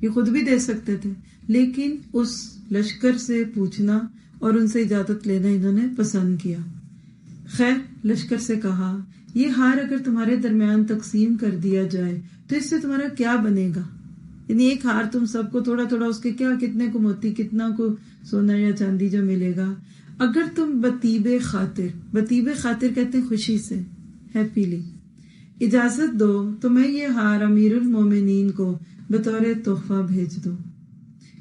یہ خود بھی دے سکتے تھے، لیکن اس لشکر سے پوچھنا اور ان سے اجازت لینا انہوں نے پسند کیا۔ خیر، لشکر سے کہا، یہ ہار اگر تمہارے درمیان تقسیم کر دیا جائے تو اس سے تمہارا کیا بنے گا؟ یعنی ایک ہار تم سب کو تھوڑا تھوڑا، اس کے کیا کتنے کو موتی، کتنا کو سونا یا چاندی جو ملے گا، اگر تم بطیب خاطر کہتے ہیں خوشی سے، ہیپیلی اجازت دو تو میں یہ ہار امیر المومنین کو بطور تحفہ بھیج دوں۔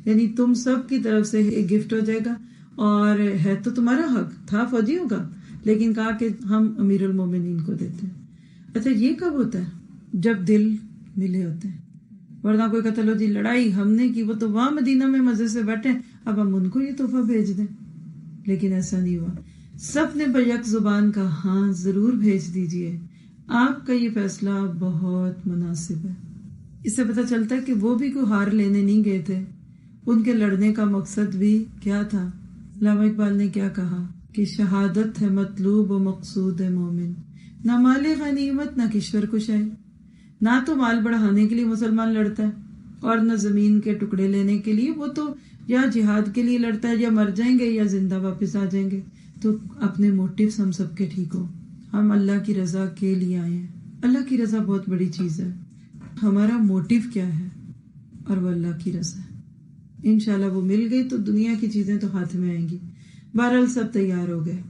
یعنی تم سب کی طرف سے ایک گفٹ ہو جائے گا، اور ہے تو تمہارا حق تھا فوجیوں کا، لیکن کہا کہ ہم امیر المومنین کو دیتے ہیں۔ اچھا، یہ کب ہوتا ہے؟ جب دل ملے ہوتے ہیں، ورنہ کوئی کہتا لو جی لڑائی ہم نے کی، وہ تو وہاں مدینہ میں مزے سے بیٹھے، اب ہم ان کو یہ تحفہ بھیج دیں۔ لیکن ایسا نہیں ہوا، سب نے بیک زبان کا ہاں ضرور بھیج دیجئے، آپ کا یہ فیصلہ بہت مناسب ہے۔ اس سے پتہ چلتا ہے کہ وہ بھی کوئی ہار لینے نہیں گئے تھے، ان کے لڑنے کا مقصد بھی کیا تھا۔ علامہ اقبال نے کیا کہا کہ شہادت ہے مطلوب و مقصود مومن، نہ مال غنیمت نہ کشور کشائی۔ نہ تو مال بڑھانے کے لیے مسلمان لڑتا ہے اور نہ زمین کے ٹکڑے لینے کے لیے، وہ تو یا جہاد کے لیے لڑتا ہے، یا مر جائیں گے یا زندہ واپس آ جائیں گے۔ تو اپنے موٹیوز ہم سب کے ٹھیک ہو، ہم اللہ کی رضا کے لیے آئے ہیں۔ اللہ کی رضا بہت بڑی چیز ہے، ہمارا موٹیو کیا ہے؟ اور وہ اللہ کی رضا ہے۔ انشاءاللہ وہ مل گئی تو دنیا کی چیزیں تو ہاتھ میں آئیں گی۔ بہرحال سب تیار ہو گئے۔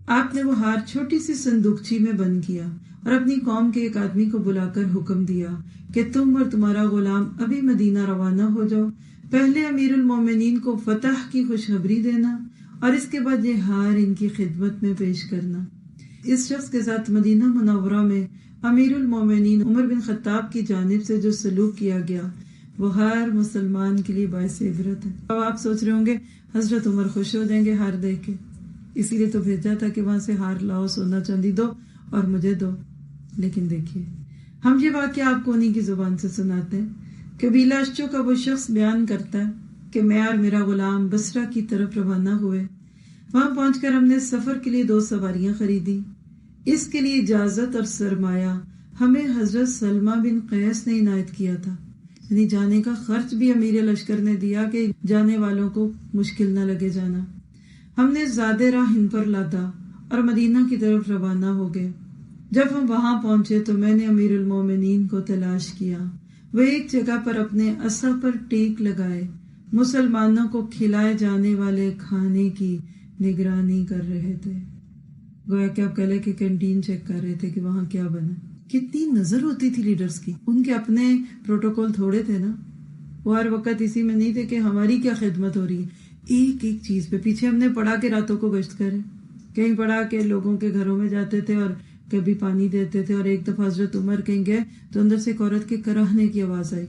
آپ نے وہ ہار چھوٹی سی صندوقچی میں بند کیا اور اپنی قوم کے ایک آدمی کو بلا کر حکم دیا کہ تم اور تمہارا غلام ابھی مدینہ روانہ ہو جاؤ، پہلے امیر المومنین کو فتح کی خوشخبری دینا اور اس کے بعد یہ ہار ان کی خدمت میں پیش کرنا۔ اس شخص کے ساتھ مدینہ منورہ میں امیر المومنین عمر بن خطاب کی جانب سے جو سلوک کیا گیا وہ ہر مسلمان کے لیے باعث عبرت ہے۔ اب آپ سوچ رہے ہوں گے حضرت عمر خوش ہو جائیں گے ہار دیکھ کے، اسی لیے تو بھیجا تھا کہ وہاں سے ہار لاؤ، سونا چاندی دو اور مجھے دو۔ لیکن دیکھیے، ہم یہ واقعہ آپ کو انہی کی زبان سے سناتے ہیں۔ قبیلہ اشچو کا وہ شخص بیان کرتا ہے کہ میں اور میرا غلام بصرہ کی طرف روانہ ہوئے۔ وہاں پہنچ کر ہم نے سفر کے لیے 2 سواریاں خریدی۔ اس کے لیے اجازت اور سرمایہ ہمیں حضرت سلمہ بن قیس نے عنایت کیا تھا، یعنی جانے کا خرچ بھی امیر لشکر نے دیا کہ جانے والوں کو مشکل نہ لگے جانا۔ ہم نے زیادہ راہ ہند پر لادا اور مدینہ کی طرف روانہ ہو گئے۔ جب ہم وہاں پہنچے تو میں نے امیر المومنین کو تلاش کیا۔ وہ ایک جگہ پر اپنے عصا پر ٹیک لگائے مسلمانوں کو کھلائے جانے والے کھانے کی نگرانی کر رہے تھے، گویا کہ آپ کہہ لیں کہ کینٹین چیک کر رہے تھے کہ وہاں کیا بنا۔ کتنی نظر ہوتی تھی لیڈرز کی، ان کے اپنے پروٹوکول تھوڑے تھے نا، وہ ہر وقت اسی میں نہیں تھے کہ ہماری کیا خدمت ہو رہی ہے، ایک ایک چیز پہ پیچھے ہم نے پڑھا کہ راتوں کو گشت کرے، کہیں پڑھا کہ لوگوں کے گھروں میں جاتے تھے اور کبھی پانی دیتے تھے، اور ایک دفعہ حضرت عمر کہیں گے تو اندر سے ایک عورت کے کراہنے کی آواز آئی،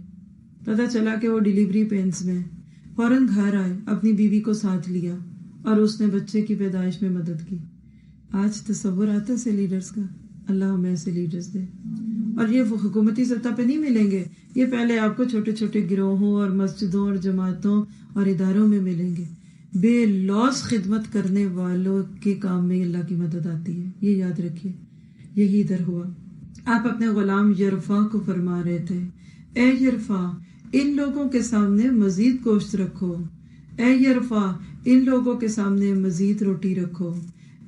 پتہ چلا کہ وہ ڈیلیوری پینس میں، فوراً گھر آئے، اپنی بیوی کو ساتھ لیا اور اس نے بچے کی پیدائش میں مدد کی۔ آج تصور آتا ہے لیڈرز کا، اللہ ہمیں ایسے لیڈرز دے۔ اور یہ وہ حکومتی سطح پہ نہیں ملیں گے، یہ پہلے آپ کو چھوٹے چھوٹے گروہوں اور مسجدوں اور جماعتوں اور اداروں میں ملیں گے۔ بے لوث خدمت کرنے والوں کے کام میں اللہ کی مدد آتی ہے، یہ یاد رکھیے۔ یہی ادھر ہوا۔ آپ اپنے غلام یرفا کو فرما رہے تھے، اے یرفا ان لوگوں کے سامنے مزید گوشت رکھو، اے یرفا ان لوگوں کے سامنے مزید روٹی رکھو،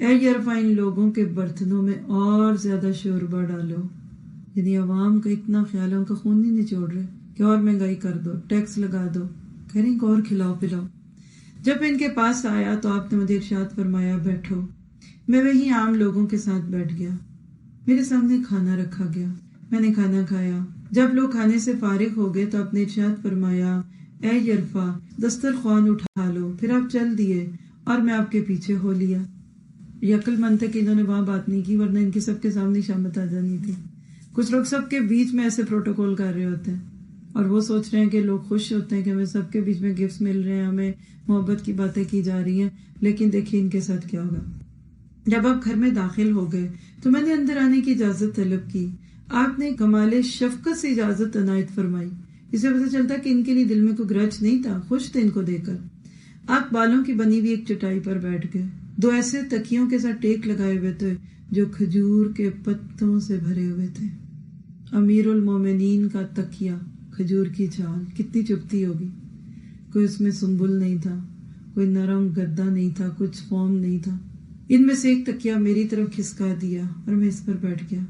اے یرفا ان لوگوں کے برتنوں میں اور زیادہ شوربہ ڈالو۔ یعنی عوام کا اتنا خیال ہے، ان کا خون نہیں نچوڑ رہے کہ اور مہنگائی کر دو، ٹیکس لگا دو، کہہ رہے ہیں کہ اور کھلاؤ پلاؤ۔ جب میں ان کے پاس آیا تو آپ نے مجھے ارشاد فرمایا بیٹھو۔ میں وہیں عام لوگوں کے ساتھ بیٹھ گیا، میرے سامنے کھانا رکھا گیا، میں نے کھانا کھایا۔ جب لوگ کھانے سے فارغ ہو گئے تو آپ نے ارشاد فرمایا، اے یرفا دسترخوان اٹھا لو۔ پھر آپ چل دیے اور میں آپ کے پیچھے ہو لیا۔ یہ عقل مند تھے کہ انہوں نے وہاں بات نہیں کی، ورنہ ان کی سب کے سامنے شامت آ جانی تھی۔ کچھ لوگ سب کے بیچ میں ایسے پروٹوکول کر رہے ہوتے ہیں اور وہ سوچ رہے ہیں کہ لوگ خوش ہوتے ہیں کہ ہمیں سب کے بیچ میں گفٹس مل رہے ہیں، ہمیں محبت کی باتیں کی جا رہی ہیں، لیکن دیکھیے ان کے ساتھ کیا ہوگا۔ جب آپ گھر میں داخل ہو گئے تو میں نے اندر آنے کی اجازت طلب کی۔ آپ نے کمال شفقت سے اجازت عنایت فرمائی۔ اسے پتہ چلتا کہ ان کے لیے دل میں کوئی گرج نہیں تھا، خوش تھے ان کو دیکھ کر۔ آپ بالوں کی بنی ہوئی ایک چٹائی پر بیٹھ گئے، 2 ایسے تکیوں کے ساتھ ٹیک لگائے ہوئے تھے جو کھجور کے پتوں سے بھرے ہوئے تھے۔ امیر المومنین کا تکیہ، کھجور کی چھال، کتنی چبھتی ہوگی۔ کوئی اس میں سنبل نہیں تھا، کوئی نرم گدا نہیں تھا، کچھ فوم نہیں تھا۔ ان میں سے ایک تکیہ میری طرف کھسکا دیا اور میں اس پر بیٹھ گیا۔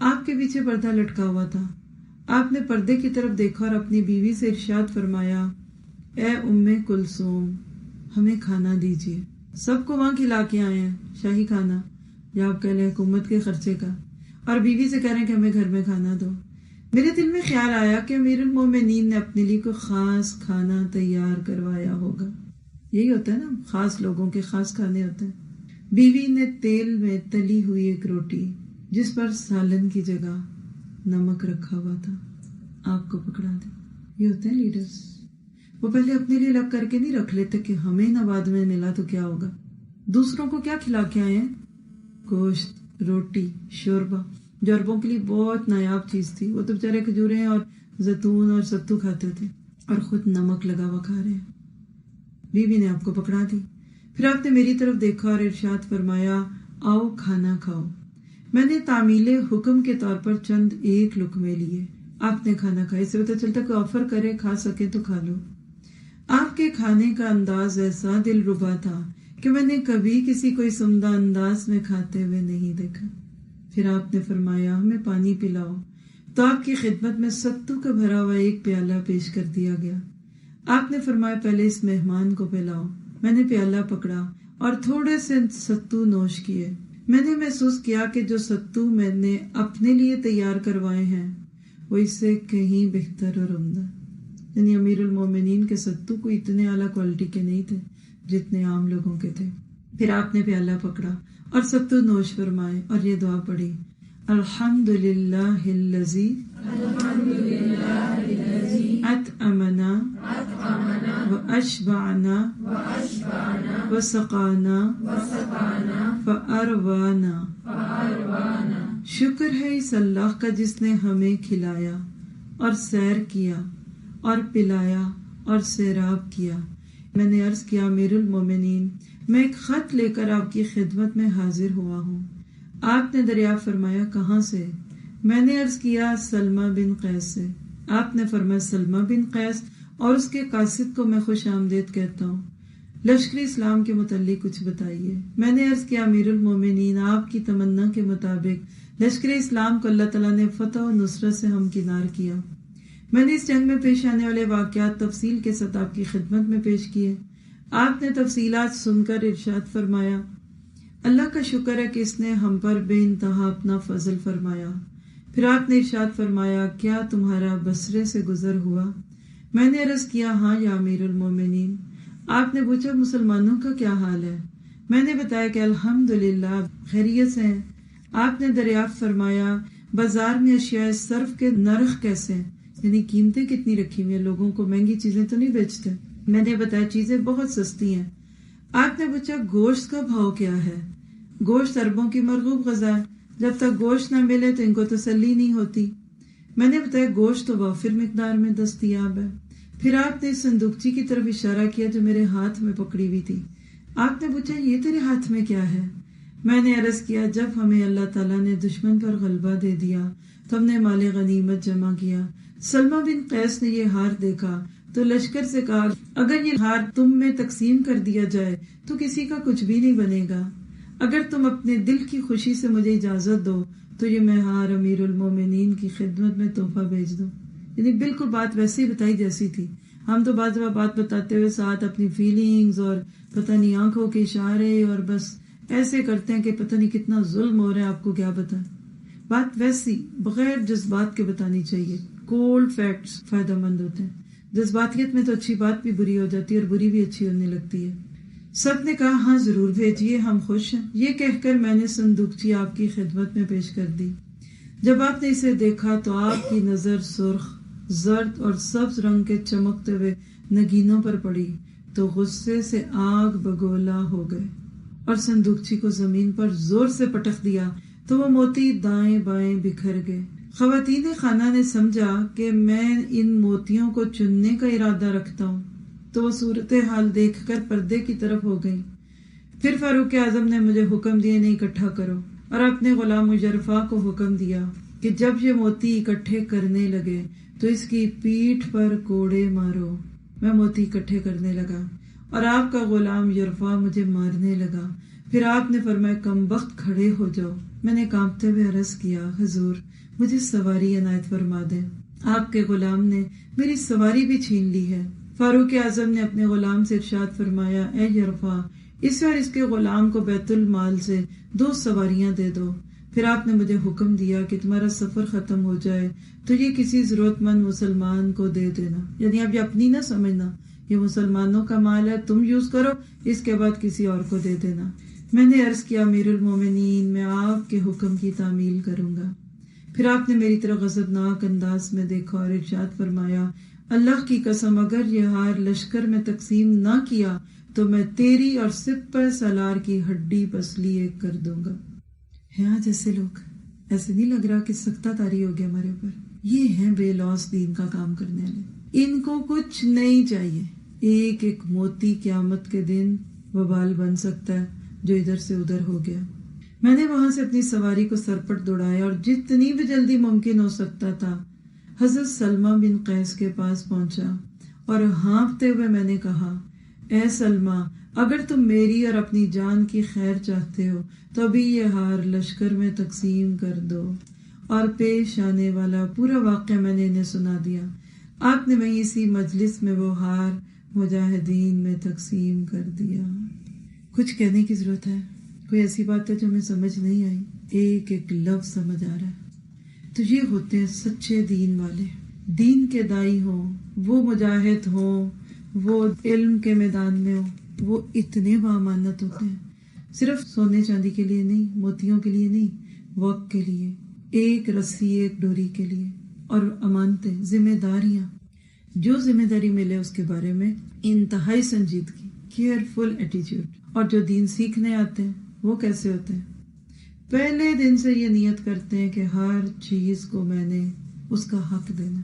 آپ کے پیچھے پردہ لٹکا ہوا تھا۔ آپ نے پردے کی طرف دیکھا اور اپنی بیوی سے ارشاد فرمایا، اے ام کلثوم ہمیں کھانا دیجیے۔ سب کو وہاں کھلا کے آئے ہیں شاہی کھانا، یا آپ کہہ لیں حکومت کے خرچے کا، اور بیوی سے کہہ رہے ہیں کہ ہمیں گھر میں کھانا دو۔ میرے دل میں خیال آیا کہ امیر المومنین نے اپنے لیے کوئی خاص کھانا تیار کروایا ہوگا۔ یہی ہوتا ہے نا، خاص لوگوں کے خاص کھانے ہوتے ہیں۔ بیوی نے تیل میں تلی ہوئی ایک روٹی جس پر سالن کی جگہ نمک رکھا ہوا تھا آپ کو پکڑا دی۔ یہ ہوتے ہیں لیڈرز، وہ پہلے اپنے لیے الگ کر کے نہیں رکھ لیتے کہ ہمیں نہ بعد میں ملا تو کیا ہوگا۔ دوسروں کو کیا کھلا کے آئے ہیں؟ گوشت، روٹی، شوربہ، جو عربوں کے لیے بہت نایاب چیز تھی۔ وہ تو بےچارے کھجوریں اور زیتون اور ستو کھاتے تھے اور خود نمک لگا ہوا کھا رہے ہیں۔ بیوی نے آپ کو پکڑا دی۔ پھر آپ نے میری طرف دیکھا اور ارشاد فرمایا، آؤ کھانا کھاؤ۔ میں نے تعمیل حکم کے طور پر چند ایک لقمے لیے۔ آپ نے کھانا کھایا۔ اس سے پتہ چلتا کہ آفر کرے، کھا سکے تو کھا لو۔ آپ کے کھانے کا انداز ایسا دل ربا تھا کہ میں نے کبھی کسی کو اس عمدہ انداز میں کھاتے ہوئے نہیں دیکھا۔ پھر آپ نے فرمایا، ہمیں پانی پلاؤ۔ تو آپ کی خدمت میں ستو کا بھرا ہوا ایک پیالہ پیش کر دیا گیا۔ آپ نے فرمایا، پہلے اس مہمان کو پلاؤ۔ میں نے پیالہ پکڑا اور تھوڑے سے ستو نوش کیے۔ میں نے محسوس کیا کہ جو ستو میں نے اپنے لیے تیار کروائے ہیں وہ اس سے کہیں بہتر اور عمدہ، یعنی امیر المومنین کے ستو کوئی اتنے اعلیٰ کوالٹی کے نہیں تھے جتنے عام لوگوں کے تھے۔ پھر آپ نے پیالہ پکڑا اور ستو نوش فرمائے اور یہ دعا پڑھی، الحمدللہ الذی اطعمنا واشبعنا وسقانا فاروانا۔ شکر ہے اس اللہ کا جس نے ہمیں کھلایا اور سیر کیا اور پلایا اور سیراب کیا۔ میں نے عرض کیا امیر المومنین، میں ایک خط لے کر آپ کی خدمت میں حاضر ہوا ہوں۔ آپ نے دریافت فرمایا کہاں سے؟ میں نے عرض کیا سلمہ بن قیس سے۔ آپ نے فرمایا سلمہ بن قیس اور اس کے قاصد کو میں خوش آمدید کہتا ہوں، لشکر اسلام کے متعلق کچھ بتائیے۔ میں نے عرض کیا امیر المومنین، آپ کی تمنا کے مطابق لشکر اسلام کو اللہ تعالیٰ نے فتح و نصرت سے ہمکنار کیا۔ میں نے اس جنگ میں پیش آنے والے واقعات تفصیل کے ساتھ آپ کی خدمت میں پیش کیے۔ آپ نے تفصیلات سن کر ارشاد فرمایا، اللہ کا شکر ہے کہ اس نے ہم پر بے انتہا اپنا فضل فرمایا۔ پھر آپ نے ارشاد فرمایا، کیا تمہارا بصرے سے گزر ہوا؟ میں نے عرض کیا ہاں یا امیر المومنین۔ آپ نے پوچھا مسلمانوں کا کیا حال ہے؟ میں نے بتایا کہ الحمدللہ خیریت سے ہیں۔ آپ نے دریافت فرمایا بازار میں اشیاء صرف کے نرخ کیسے ہیں، یعنی قیمتیں کتنی رکھی ہوئی ہیں، لوگوں کو مہنگی چیزیں تو نہیں بیچتے؟ میں نے بتایا چیزیں بہت سستی ہیں۔ آپ نے پوچھا گوشت کا بھاؤ کیا ہے؟ گوشت عربوں کی مرغوب غذا ہے، جب تک گوشت نہ ملے تو ان کو تسلی نہیں ہوتی۔ میں نے بتایا گوشت تو وافر مقدار میں دستیاب ہے۔ پھر آپ نے صندوقچی کی طرف اشارہ کیا جو میرے ہاتھ میں پکڑی ہوئی تھی۔ آپ نے پوچھا یہ تیرے ہاتھ میں کیا ہے؟ میں نے عرض کیا جب ہمیں اللہ تعالیٰ نے دشمن پر غلبہ دے دیا تو ہم نے مال غنیمت جمع کیا۔ سلمہ بن قیس نے یہ ہار دیکھا تو لشکر سے کہا اگر یہ ہار تم میں تقسیم کر دیا جائے تو کسی کا کچھ بھی نہیں بنے گا، اگر تم اپنے دل کی خوشی سے مجھے اجازت دو تو یہ میں ہار امیر المومنین کی خدمت میں تحفہ بھیج دوں۔ یعنی بالکل بات ویسے ہی بتائی جیسی تھی۔ ہم تو بعض بات بتاتے ہوئے ساتھ اپنی فیلنگز اور پتہ نہیں آنکھوں کے اشارے اور بس ایسے کرتے ہیں کہ پتہ نہیں کتنا ظلم ہو رہا ہے، آپ کو کیا پتہ۔ بات ویسی بغیر جذبات کے بتانی چاہیے۔ کولڈ فیکٹس فائدہ مند ہوتے ہیں، جذباتیت میں تو اچھی بات بھی بری ہو جاتی ہے اور بری بھی اچھی ہونے لگتی ہے۔ سب نے کہا ہاں ضرور بھیجیے، ہم خوش ہیں۔ یہ کہہ کر میں نے صندوقچی آپ کی خدمت میں پیش کر دی۔ جب آپ نے اسے دیکھا تو آپ کی نظر سرخ، زرد اور سبز رنگ کے چمکتے ہوئے نگینوں پر پڑی تو غصے سے آگ بگولا ہو گئے اور صندوقچی کو زمین پر زور سے پٹخ دیا تو وہ موتی دائیں بائیں بکھر گئے۔ خواتین خانہ نے سمجھا کہ میں ان موتیوں کو چننے کا ارادہ رکھتا ہوں تو وہ صورتحال دیکھ کر پردے کی طرف ہو گئی۔ پھر فاروق اعظم نے مجھے حکم دیا انہیں اکٹھا کرو اور اپنے غلام مجرفہ کو حکم دیا کہ جب یہ موتی اکٹھے کرنے لگے تو اس کی پیٹھ پر کوڑے مارو۔ میں موتی اکٹھے کرنے لگا اور آپ کا غلام یرفع مجھے مارنے لگا۔ پھر آپ نے فرمایا کم بخت کھڑے ہو جاؤ۔ میں نے کانپتے ہوئے عرض کیا حضور مجھے سواری عنایت فرما دیں، آپ کے غلام نے میری سواری بھی چھین لی ہے۔ فاروق اعظم نے اپنے غلام سے ارشاد فرمایا اے یرفع، اس اور اس کے غلام کو بیت المال سے 2 سواریاں دے دو۔ پھر آپ نے مجھے حکم دیا کہ تمہارا سفر ختم ہو جائے تو یہ کسی ضرورت مند مسلمان کو دے دینا، یعنی اب یہ اپنی نہ سمجھنا، یہ مسلمانوں کا مال ہے، تم یوز کرو، اس کے بعد کسی اور کو دے دینا۔ میں نے عرض کیا امیر المومنین میں آپ کے حکم کی تعمیل کروں گا۔ پھر آپ نے میری طرح غضبناک انداز میں دیکھا اور ارشاد فرمایا اللہ کی قسم اگر یہ ہار لشکر میں تقسیم نہ کیا تو میں تیری اور سپہ سالار کی ہڈی پسلی ایک کر دوں گا۔ ہے آج ایسے لوگ، ایسے نہیں لگ رہا کہ سختہ طاری ہو گیا ہمارے اوپر؟ یہ ہیں بے لوث دین کا کام کرنے والے، ان کو کچھ نہیں چاہیے۔ ایک ایک موتی قیامت کے دن وبال بن سکتا ہے جو ادھر سے ادھر ہو گیا۔ میں نے وہاں سے اپنی سواری کو سرپٹ دوڑایا اور جتنی بھی جلدی ممکن ہو سکتا تھا حضرت سلمہ بن قیس کے پاس پہنچا اور ہانپتے ہوئے میں نے کہا اے سلمہ، اگر تم میری اور اپنی جان کی خیر چاہتے ہو تو ابھی یہ ہار لشکر میں تقسیم کر دو۔ اور پیش آنے والا پورا واقعہ میں نے انہیں سنا دیا۔ آپ نے وہیں اسی مجلس میں وہ ہار مجاہدین میں تقسیم کر دیا۔ کچھ کہنے کی ضرورت ہے؟ کوئی ایسی بات ہے جو ہمیں سمجھ نہیں آئی؟ ایک ایک لفظ سمجھ آ رہا ہے۔ تو یہ ہوتے ہیں سچے دین والے، دین کے دائی ہوں، وہ مجاہد ہوں، وہ علم کے میدان میں ہوں، وہ اتنے بامانت ہوتے ہیں، صرف سونے چاندی کے لیے نہیں، موتیوں کے لیے نہیں، وقت کے لیے، ایک رسی ایک ڈوری کے لیے، اور امانتیں، ذمہ داریاں، جو ذمہ داری ملے اس کے بارے میں انتہائی سنجیدگی، کیئرفل ایٹیچیوڈ۔ اور جو دین سیکھنے آتے ہیں وہ کیسے ہوتے ہیں؟ پہلے دن سے یہ نیت کرتے ہیں کہ ہر چیز کو میں نے اس کا حق دینا۔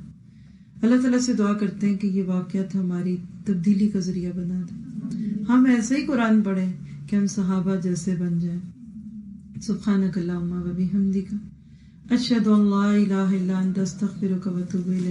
اللہ تعالیٰ سے دعا کرتے ہیں کہ یہ واقعات ہماری تبدیلی کا ذریعہ بنا دے، ہم ایسے ہی قرآن پڑھیں کہ ہم صحابہ جیسے بن جائیں۔ سبحانک اللہم و بحمدک، اشہد ان لا الہ الا انت، استغفرک و اتوب الیک۔